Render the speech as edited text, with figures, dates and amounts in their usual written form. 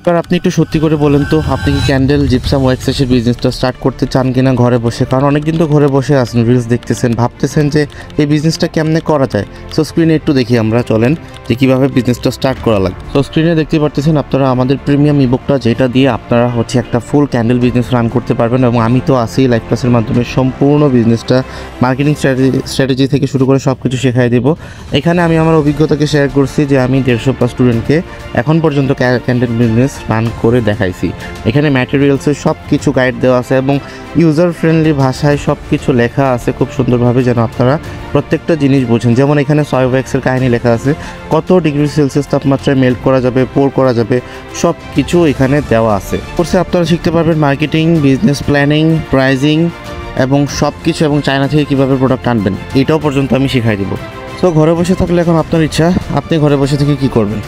এবার আপনি একটু সত্যি করে বলেন তো, আপনি কি ক্যান্ডেল জিপসাম ওয়্যাক্সের বিজনেসটা স্টার্ট করতে চান কিনা ঘরে বসে? কারণ অনেকদিন তো ঘরে বসে আছেন, রিলস দেখতেছেন, ভাবতেছেন যে এই বিজনেসটা কেমনে করা যায়। সো স্ক্রিনে একটু দেখি আমরা, চলেন যে কীভাবে বিজনেসটা স্টার্ট করা লাগবে। তো স্ক্রিনে দেখতে পারতেছেন আপনারা আমাদের প্রিমিয়াম ইবুকটা, যেটা দিয়ে আপনারা একটা ফুল ক্যান্ডেল বিজনেস রান করতে পারবেন। এবং আমি তো আসি লাইভ ক্লাসের মাধ্যমে সম্পূর্ণ বিজনেসটা, মার্কেটিং স্ট্র্যাটেজি থেকে শুরু করে সব কিছু শেখাই দেবো। এখানে আমি আমার অভিজ্ঞতাকে শেয়ার করছি যে আমি 150+ স্টুডেন্টকে এখন পর্যন্ত ক্যান্ডেল বিজনেস রান করে দেখাইছি। এখানে ম্যাটেরিয়ালসের সব কিছু গাইড দেওয়া আছে এবং ইউজার ফ্রেন্ডলি ভাষায় সব কিছু লেখা আছে খুব সুন্দরভাবে, যেন আপনারা প্রত্যেকটা জিনিস বোঝেন। যেমন এখানে সয় ওয়্যাক্সের কাহিনী লেখা আছে, কত ডিগ্রি সেলসিয়াস তাপমাত্রায় মেল্ট করা যাবে, পোর করা যাবে, সব কিছু এখানে দেওয়া আছে। কোর্সে আপনারা শিখতে পারবেন মার্কেটিং, বিজনেস প্ল্যানিং, প্রাইজিং এবং সব কিছু, এবং চায়না থেকে কীভাবে প্রোডাক্ট আনবেন এটাও পর্যন্ত আমি শিখাই দিব। তো ঘরে বসে থাকলে এখন আপনার ইচ্ছা, আপনি ঘরে বসে থেকে কী করবেন।